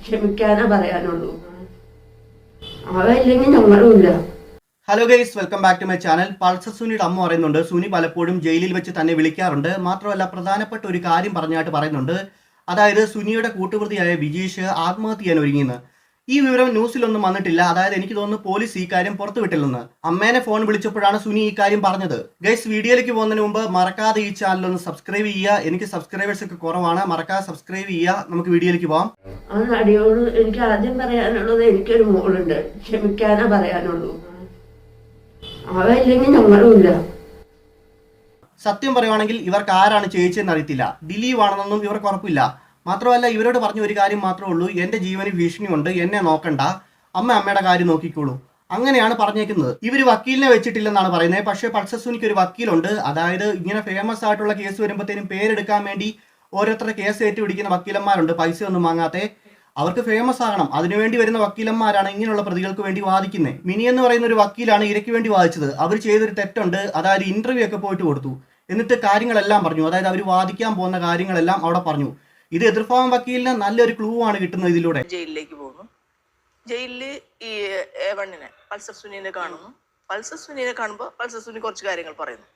ക്ഷമിക്കാനേ പറയാനുള്ളൂ. അവയില്ലെങ്കിൽ ഞങ്ങളുമില്ല. Hello guys, welcome back to my channel. Pulsar സുനിയുടെ അമ്മ പറയുന്നുണ്ട് സുനി പലപ്പോഴും ജയിലിൽ വെച്ച് തന്നെ വിളിക്കാറുണ്ട്. മാത്രമല്ല പ്രധാനപ്പെട്ട ഒരു കാര്യം പറഞ്ഞായിട്ട് പറയുന്നുണ്ട്. അതായത് സുനിയുടെ കൂട്ടുപ്രതിയായ വിജീഷ് ആത്മഹത്യ ചെയ്യാൻ ഒരുങ്ങിയെന്ന്. ഈ വിവരം ന്യൂസിലൊന്നും വന്നിട്ടില്ല. അതായത് എനിക്ക് തോന്നുന്നു പോലീസ് ഈ കാര്യം പുറത്തു വിട്ടില്ലെന്ന്. അമ്മേനെ ഫോൺ വിളിച്ചപ്പോഴാണ് സുനി ഈ കാര്യം പറഞ്ഞത്. ഗൈസ്, വീഡിയോയിലേക്ക് പോകുന്നതിന് മുമ്പ് മറക്കാതെ ഈ ചാനൽ ഒന്ന് സബ്സ്ക്രൈബ് ചെയ്യുക. എനിക്ക് സബ്സ്ക്രൈബേഴ്സ് ഒക്കെ കുറവാണ്, മറക്കാതെ സബ്സ്ക്രൈബ് ചെയ്യുക. നമുക്ക് വീഡിയോയിലേക്ക് പോകാം. ആ നടിയോട് എനിക്ക് ആദ്യം പറയാനുള്ളത്, എനിക്കൊരു മോളുണ്ട്, ക്ഷമിക്കാനേ പറയാനുള്ളൂ. അവയില്ലെങ്കിൽ ഞങ്ങളുമില്ല. സത്യം പറയുവാണെങ്കിൽ ഇവർക്ക് ആരാണ് ചേച്ചിയെന്ന് അറിയത്തില്ല. ദിലീപ് ആണെന്നൊന്നും ഇവർക്ക് ഉറപ്പില്ല. മാത്രമല്ല ഇവരോട് പറഞ്ഞ ഒരു കാര്യം മാത്രമേ ഉള്ളൂ, എൻ്റെ ജീവന് ഭീഷണിയുണ്ട്, എന്നെ നോക്കണ്ട, അമ്മയുടെ കാര്യം നോക്കിക്കോളൂ, അങ്ങനെയാണ് പറഞ്ഞേക്കുന്നത്. ഇവർ വക്കീലിനെ വെച്ചിട്ടില്ലെന്നാണ് പറയുന്നത്. പക്ഷേ പൾസർ സുനിക്ക് ഒരു വക്കീലുണ്ട്. അതായത് ഇങ്ങനെ ഫേമസ് ആയിട്ടുള്ള കേസ് വരുമ്പോഴത്തേനും പേരെടുക്കാൻ വേണ്ടി ഓരോരുത്തരുടെ കേസ് ഏറ്റുപിടിക്കുന്ന വക്കീലന്മാരുണ്ട്, പൈസ ഒന്നും വാങ്ങാതെ. അവർക്ക് ഫേമസ് ആകണം, അതിനുവേണ്ടി വരുന്ന വക്കീലന്മാരാണ് ഇങ്ങനെയുള്ള പ്രതികൾക്ക് വേണ്ടി വാദിക്കുന്നത്. മിനി എന്ന് പറയുന്ന ഒരു വക്കീലാണ് ഇരയ്ക്ക് വേണ്ടി വാദിച്ചത്. അവർ ചെയ്തൊരു തെറ്റുണ്ട്. അതായത് ഇന്റർവ്യൂ ഒക്കെ പോയിട്ട് കൊടുത്തു, എന്നിട്ട് കാര്യങ്ങളെല്ലാം പറഞ്ഞു. അതായത് അവർ വാദിക്കാൻ പോകുന്ന കാര്യങ്ങളെല്ലാം അവിടെ പറഞ്ഞു. ഇത് എതിർഭാഗം വക്കീലിന് നല്ലൊരു ക്ലൂ ആണ് കിട്ടുന്നത് ഇതിലൂടെ. ജയിലിലേക്ക് പോകുന്നു. ജയിലില് ഈ A1-നെ പൾസർ സുനിയെ കാണുന്നു. പൾസർ സുനിയെ കാണുമ്പോൾ പൾസർ സുനി കുറച്ച് കാര്യങ്ങൾ പറയുന്നു.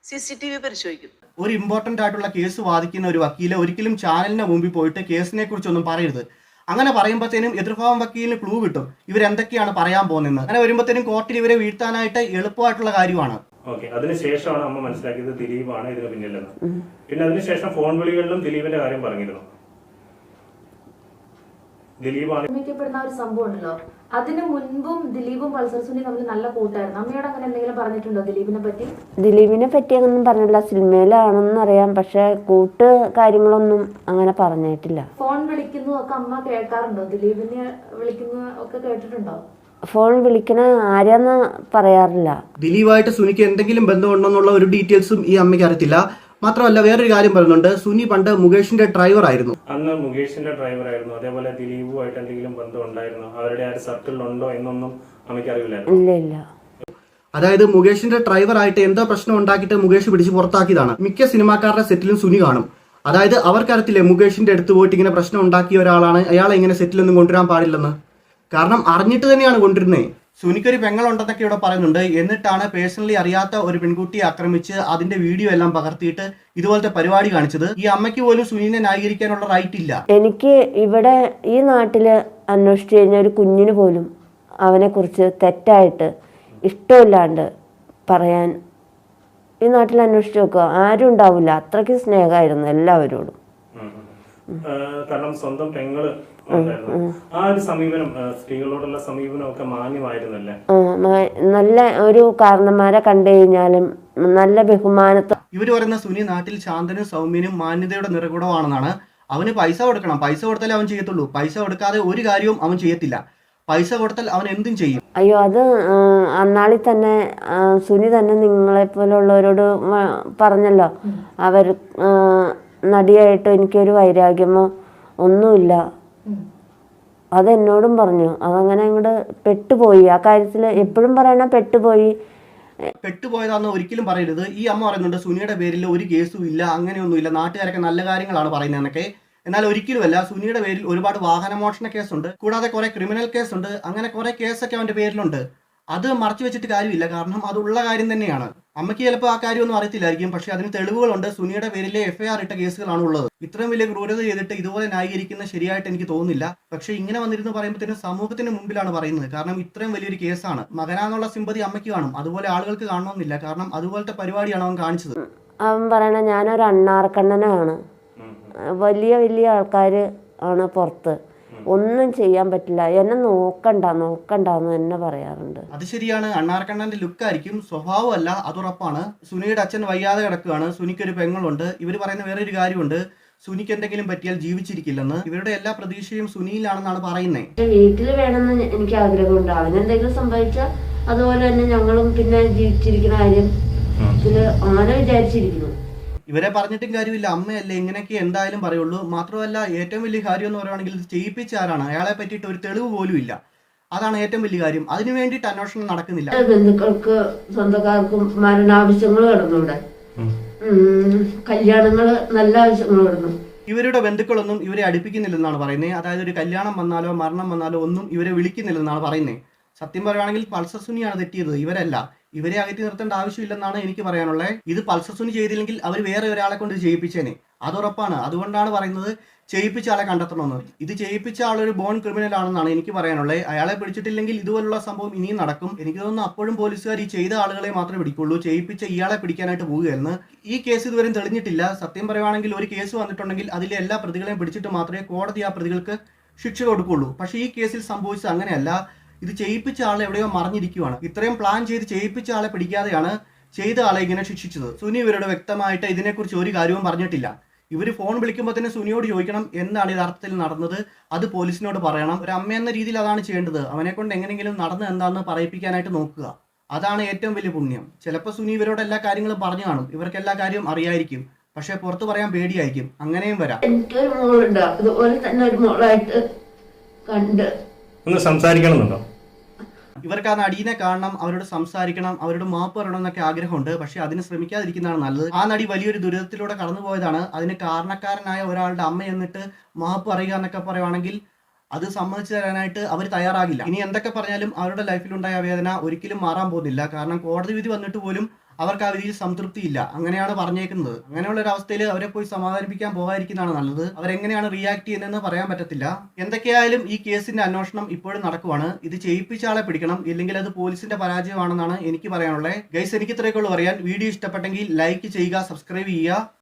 CCTV പരിശോധിക്കുന്നു. ഒരു ഇമ്പോർട്ടന്റ് ആയിട്ടുള്ള കേസ് വാദിക്കുന്ന ഒരു വക്കീല് ഒരിക്കലും ചാനലിന് മുമ്പിൽ പോയിട്ട് കേസിനെ കുറിച്ചൊന്നും പറയരുത്. അങ്ങനെ പറയുമ്പോഴത്തേനും എതിർഭാഗം വക്കീലിന് ക്ലൂ കിട്ടും ഇവരെന്തൊക്കെയാണ് പറയാൻ പോകുന്നത്. അങ്ങനെ വരുമ്പോഴത്തേനും കോർട്ടിൽ ഇവരെ വീഴ്ത്താനായിട്ട് എളുപ്പമായിട്ടുള്ള കാര്യമാണ്. ഓക്കെ, അതിനുശേഷമാണ് അമ്മ മനസ്സിലാക്കിയത് ദിലീപാണ് ഇതിന് പിന്നിലെന്ന്. പിന്നെ അതിനുശേഷം ഫോൺ വിളികളിലും ദിലീപിന്റെ കാര്യം പറഞ്ഞിരുന്നു. ദിലീപാണ് നിർമ്മിക്കപ്പെടുന്ന ഒരു സംഭവം ഉണ്ടല്ലോ, അതിന് മുൻപും ദിലീപും പൾസർ സുനി തമ്മിൽ നല്ല കൂട്ടായിരുന്നു. അമ്മയോട് അങ്ങനെ എന്തെങ്കിലും പറഞ്ഞിട്ടുണ്ടോ ദിലീപിനെ പറ്റി? ദിലീപിനെ പറ്റി അങ്ങനൊന്നും പറഞ്ഞില്ല. സിനിമയിലാണെന്ന് അറിയാം, പക്ഷെ കൂട്ട് കാര്യങ്ങളൊന്നും അങ്ങനെ പറഞ്ഞിട്ടില്ല. ഫോൺ വിളിക്കുന്നതൊക്കെ അമ്മ കേൾക്കാറുണ്ടോ? ദിലീപിനെ വിളിക്കുന്ന ഒക്കെ കേട്ടിട്ടുണ്ടോ? ഫോൺ വിളിക്കണ ആരാന്ന് പറയാറില്ല. ദിലീപായിട്ട് സുനിക്ക് എന്തെങ്കിലും ബന്ധമുണ്ടെന്നുള്ള ഒരു ഡീറ്റെയിൽസും ഈ അമ്മയ്ക്ക് അറിയത്തില്ല. മാത്രമല്ല വേറൊരു കാര്യം പറയുന്നുണ്ട്, സുനി പണ്ട് മുകേഷിന്റെ ഡ്രൈവർ ആയിരുന്നു. അന്ന് മുകേഷിന്റെ ഡ്രൈവർ ആയിരുന്നു. അതേപോലെ ദിലീപുമായിട്ട് എന്തെങ്കിലും ബന്ധം ഉണ്ടായിരുന്നോ, അവരുടെ ആ സർക്കിളിലുണ്ടോ എന്നൊന്നും അമ്മയ്ക്ക് അറിയില്ലായിരുന്നു. ഇല്ല ഇല്ല. അതായത് മുകേഷിന്റെ ഡ്രൈവർ ആയിട്ട് എന്തോ പ്രശ്നം ഉണ്ടാക്കിയിട്ട് മുകേഷ് പിടിച്ച് പുറത്താക്കിയതാണ്. മിക്ക സിനിമാക്കാരുടെ സെറ്റിലും സുനി കാണും. അതായത് അവർക്കറിയത്തില്ലേ മുകേഷിന്റെ അടുത്ത് പോയിട്ട് ഇങ്ങനെ പ്രശ്നം ഉണ്ടാക്കിയ ഒരാളാണ്, അയാളെ ഇങ്ങനെ സെറ്റിലൊന്നും കൊണ്ടുവരാൻ പാടില്ലെന്ന്. കാരണം അറിഞ്ഞിട്ട് തന്നെയാണ് കൊണ്ടിരുന്നത്. സുനിക്കൊരു പെങ്ങളുണ്ടെന്നൊക്കെ ഇവിടെ പറയുന്നുണ്ട്. എന്നിട്ടാണ് പേഴ്സണലി അറിയാത്ത ഒരു പെൺകുട്ടിയെ ആക്രമിച്ച് അതിന്റെ വീഡിയോ എല്ലാം പകർത്തിയിട്ട് ഇതുപോലത്തെ പരിപാടി കാണിച്ചത്. ഈ അമ്മയ്ക്ക് പോലും സുനിനെ ന്യായീകരിക്കാനുള്ള റൈറ്റ് ഇല്ല. എനിക്ക് ഇവിടെ ഈ നാട്ടില് അന്വേഷിച്ചു കഴിഞ്ഞാൽ ഒരു കുഞ്ഞിന് പോലും അവനെ കുറിച്ച് തെറ്റായിട്ട് ഇഷ്ടമില്ലാണ്ട് പറയാൻ ഈ നാട്ടിൽ അന്വേഷിച്ചു നോക്കുക, ആരും ഉണ്ടാവില്ല. അത്രയ്ക്ക് സ്നേഹമായിരുന്നു എല്ലാവരോടും. കാരണം സ്വന്തം പെങ്ങള് ആ ഒരു സമീപനം, സ്ത്രീകളോടുള്ള സമീപനം ഒക്കെ മാന്യമായിരുന്നല്ലേ? നല്ല ഒരു കാരണന്മാരെ കണ്ടു കഴിഞ്ഞാലും നല്ല ബഹുമാനത്തോടെ. ഇവര് പറയുന്ന സുനി നാട്ടിൽ ശാന്തനും സൗമ്യനും മാന്യതയുടെ നിറകുടമാണെന്നാണ്. അവന് പൈസ കൊടുക്കണം, പൈസ കൊടുത്താലേ അവൻ ചെയ്യത്തുള്ളൂ. പൈസ കൊടുക്കാതെ ഒരു കാര്യവും അവൻ ചെയ്യത്തില്ല. പൈസ കൊടുത്താൽ അവൻ എന്തും ചെയ്യും. അയ്യോ, അത് അന്നാളിൽ തന്നെ സുനി തന്നെ നിങ്ങളെപ്പോലുള്ളവരോട് പറഞ്ഞല്ലോ, അവർ നടിയായിട്ട് എനിക്കൊരു വൈരാഗ്യമോ ഒന്നുമില്ല. അതെന്നോടും പറഞ്ഞു. അതങ്ങനെ അങ്ങോട്ട് പെട്ടുപോയി. ആ കാര്യത്തിൽ എപ്പോഴും പറയണ പെട്ടുപോയതാണെന്ന് ഒരിക്കലും പറയരുത്. ഈ അമ്മ പറയുന്നുണ്ട് സുനിയുടെ പേരിൽ ഒരു കേസും ഇല്ല, അങ്ങനെയൊന്നുമില്ല, നാട്ടുകാരൊക്കെ നല്ല കാര്യങ്ങളാണ് പറയുന്നതെന്നൊക്കെ. എന്നാൽ ഒരിക്കലുമല്ല. സുനിയുടെ പേരിൽ ഒരുപാട് വാഹനമോഷണ കേസുണ്ട്, കൂടാതെ കുറെ ക്രിമിനൽ കേസുണ്ട്. അങ്ങനെ കുറെ കേസൊക്കെ അവന്റെ പേരിലുണ്ട്. അത് മറച്ചു വെച്ചിട്ട് കാര്യമില്ല, കാരണം അതുള്ള കാര്യം തന്നെയാണ്. അമ്മയ്ക്ക് ചിലപ്പോൾ ആ കാര്യമൊന്നും അറിയത്തില്ലായിരിക്കും, പക്ഷെ അതിന് തെളിവുകളുണ്ട്. സുനിയുടെ പേരിലെ FIR ഇട്ട കേസുകളാണ് ഉള്ളത്. ഇത്രയും വലിയ ക്രൂരത ചെയ്തിട്ട് ഇതുപോലെ ന്യായീകരിക്കുന്ന ശരിയായിട്ട് എനിക്ക് തോന്നുന്നില്ല. പക്ഷെ ഇങ്ങനെ വന്നിരുന്ന് പറയുമ്പോഴത്തേനും സമൂഹത്തിന് മുമ്പിലാണ് പറയുന്നത്. കാരണം ഇത്രയും വലിയൊരു കേസാണ്. മകനാന്നുള്ള സിമ്പതി അമ്മയ്ക്ക് കാണും, അതുപോലെ ആളുകൾക്ക് കാണണമെന്നില്ല. കാരണം അതുപോലത്തെ പരിപാടിയാണ് അവൻ കാണിച്ചത്. അവൻ പറയണ ഞാനൊരു അണ്ണാർക്കണ്ണനാണ്, വലിയ വലിയ ആൾക്കാർ ആണ് പുറത്ത്, ഒന്നും ചെയ്യാൻ പറ്റില്ല, എന്നെ നോക്കണ്ടെന്ന് എന്നെ പറയാറുണ്ട്. അത് ശരിയാണ്. അണ്ണാർക്കണ്ണന്റെ ലുക്കായിരിക്കും, സ്വഭാവമല്ല, അതുറപ്പാണ്. സുനിയുടെ അച്ഛൻ വയ്യാതെ കിടക്കുകയാണ്, സുനിക്കൊരു പെങ്ങളുണ്ട്. ഇവർ പറയുന്ന വേറൊരു കാര്യമുണ്ട്, സുനിക്ക് എന്തെങ്കിലും പറ്റിയാൽ ജീവിച്ചിരിക്കില്ലെന്ന്. ഇവരുടെ എല്ലാ പ്രതീക്ഷയും സുനിയിലാണെന്നാണ് പറയുന്നത്. വീട്ടിൽ വേണമെന്ന് എനിക്ക് ആഗ്രഹമുണ്ട്. അവനെന്തെങ്കിലും സംഭവിച്ചാൽ അതുപോലെ തന്നെ ഞങ്ങളും പിന്നെ ജീവിച്ചിരിക്കുന്ന കാര്യം അങ്ങനെ വിചാരിച്ചിരിക്കുന്നു. ഇവരെ പറഞ്ഞിട്ടും കാര്യമില്ല, അമ്മയല്ലേ ഇങ്ങനെയൊക്കെ എന്തായാലും പറയുള്ളൂ. മാത്രമല്ല ഏറ്റവും വലിയ കാര്യം എന്ന് പറയുകയാണെങ്കിൽ ഇത് ചെയ്യിപ്പിച്ച ആരാണ്, അയാളെ പറ്റിയിട്ട് ഒരു തെളിവ് പോലും ഇല്ല. അതാണ് ഏറ്റവും വലിയ കാര്യം. അതിനു വേണ്ടിയിട്ട് അന്വേഷണം നടക്കുന്നില്ല. ബന്ധുക്കൾക്ക് സ്വന്തക്കാർക്കും മരണാവശ്യങ്ങൾ കിടന്നു, ഇവിടെ കല്യാണങ്ങള് നല്ല ആവശ്യങ്ങൾ കിടന്നു. ഇവരുടെ ബന്ധുക്കളൊന്നും ഇവരെ അടുപ്പിക്കുന്നില്ലെന്നാണ് പറയുന്നത്. അതായത് ഒരു കല്യാണം വന്നാലോ മരണം വന്നാലോ ഒന്നും ഇവരെ വിളിക്കുന്നില്ലെന്നാണ് പറയുന്നത്. സത്യം പറയുകയാണെങ്കിൽ പൾസർ സുനിയാണ് തെറ്റിയത്, ഇവരല്ല. ഇവരെ അകറ്റി നിർത്തേണ്ട ആവശ്യമില്ലെന്നാണ് എനിക്ക് പറയാനുള്ളത്. ഇത് പൾസർ സുനി ചെയ്തില്ലെങ്കിൽ അവർ വേറെ ഒരാളെ കൊണ്ട് ചെയ്യിപ്പിച്ചേനെ, അതുറപ്പാണ്. അതുകൊണ്ടാണ് പറയുന്നത് ചെയ്യിപ്പിച്ച ആളെ കണ്ടെത്തണമെന്ന്. ഇത് ചെയ്യിപ്പിച്ച ആളൊരു ബോൺ ക്രിമിനൽ ആണെന്നാണ് എനിക്ക് പറയാനുള്ളത്. അയാളെ പിടിച്ചിട്ടില്ലെങ്കിൽ ഇതുപോലുള്ള സംഭവം ഇനിയും നടക്കും. എനിക്ക് തോന്നുന്നു അപ്പോഴും പോലീസുകാർ ഈ ചെയ്ത ആളുകളെ മാത്രമേ പിടിക്കുള്ളൂ, ചെയ്യിപ്പിച്ച ഇയാളെ പിടിക്കാനായിട്ട് പോവുകയായിരുന്നു. ഈ കേസ് ഇതുവരെ തെളിഞ്ഞിട്ടില്ല. സത്യം പറയുവാണെങ്കിൽ ഒരു കേസ് വന്നിട്ടുണ്ടെങ്കിൽ അതിലെ എല്ലാ പ്രതികളെയും പിടിച്ചിട്ട് മാത്രമേ കോടതി ആ പ്രതികൾക്ക് ശിക്ഷ കൊടുക്കുള്ളൂ. പക്ഷേ ഈ കേസിൽ സംഭവിച്ചത് അങ്ങനെയല്ല. ഇത് ചെയ്യിപ്പിച്ച ആളെ എവിടെയോ മറിഞ്ഞിരിക്കുവാണ്. ഇത്രയും പ്ലാൻ ചെയ്ത് ചെയ്യിപ്പിച്ച ആളെ പിടിക്കാതെയാണ് ചെയ്ത ആളെ ഇങ്ങനെ ശിക്ഷിച്ചത്. സുനി ഇവരോട് വ്യക്തമായിട്ട് ഇതിനെക്കുറിച്ച് ഒരു കാര്യവും പറഞ്ഞിട്ടില്ല. ഇവർ ഫോൺ വിളിക്കുമ്പോൾ തന്നെ സുനിയോട് ചോദിക്കണം എന്താണ് യഥാർത്ഥത്തിൽ നടന്നത്, അത് പോലീസിനോട് പറയണം. ഒരു അമ്മ എന്ന രീതിയിൽ അതാണ് ചെയ്യേണ്ടത്. അവനെ കൊണ്ട് എങ്ങനെയെങ്കിലും നടന്ന് എന്താണെന്ന് പറയിപ്പിക്കാനായിട്ട് നോക്കുക. അതാണ് ഏറ്റവും വലിയ പുണ്യം. ചിലപ്പോൾ സുനി ഇവരോട് എല്ലാ കാര്യങ്ങളും പറഞ്ഞു കാണും, ഇവർക്ക് എല്ലാ കാര്യവും അറിയായിരിക്കും, പക്ഷെ പുറത്ത് പറയാൻ പേടിയായിരിക്കും. അങ്ങനെയും വരാം. എനിക്കൊരു മോളുണ്ട്, അതുപോലെ തന്നെ ഒരു മോളായിട്ട് കണ്ട് ഒന്ന് സംസാരിക്കണമെന്നുണ്ടോ? ഇവർക്ക് ആ നടീനെ കാണണം, അവരോട് സംസാരിക്കണം, അവരോട് മാപ്പ് പറയണം എന്നൊക്കെ ആഗ്രഹമുണ്ട്. പക്ഷെ അതിന് ശ്രമിക്കാതിരിക്കുന്നതാണ് നല്ലത്. ആ നടി വലിയൊരു ദുരിതത്തിലൂടെ കടന്നുപോയതാണ്. അതിന് കാരണക്കാരനായ ഒരാളുടെ അമ്മ എന്നിട്ട് മാപ്പ് പറയുക എന്നൊക്കെ പറയുവാണെങ്കിൽ അത് സമ്മതിച്ചു തരാനായിട്ട് അവർ തയ്യാറാകില്ല. ഇനി എന്തൊക്കെ പറഞ്ഞാലും അവരുടെ ലൈഫിലുണ്ടായ വേദന ഒരിക്കലും മാറാൻ പോകുന്നില്ല. കാരണം കോടതി വിധി വന്നിട്ട് പോലും അവർക്ക് ആ വിധിയിൽ സംതൃപ്തിയില്ല. അങ്ങനെയാണ് പറഞ്ഞേക്കുന്നത്. അങ്ങനെയുള്ള ഒരു അവസ്ഥയിൽ അവരെ പോയി സമാധാനിപ്പിക്കാൻ പോകാതിരിക്കുന്നതാണ് നല്ലത്. അവരെങ്ങനെയാണ് റിയാക്ട് ചെയ്യുന്നതെന്ന് പറയാൻ പറ്റത്തില്ല. എന്തൊക്കെയായാലും ഈ കേസിന്റെ അന്വേഷണം ഇപ്പോഴും നടക്കുവാണ്. ഇത് ചെയ്യിപ്പിച്ച ആളെ പിടിക്കണം, ഇല്ലെങ്കിൽ അത് പോലീസിന്റെ പരാജയമാണെന്നാണ് എനിക്ക് പറയാനുള്ളത്. ഗൈസ്, എനിക്ക് ഇത്രയൊക്കെ ഉള്ളൂ പറയാൻ. വീഡിയോ ഇഷ്ടപ്പെട്ടെങ്കിൽ ലൈക്ക് ചെയ്യുക, സബ്സ്ക്രൈബ് ചെയ്യുക.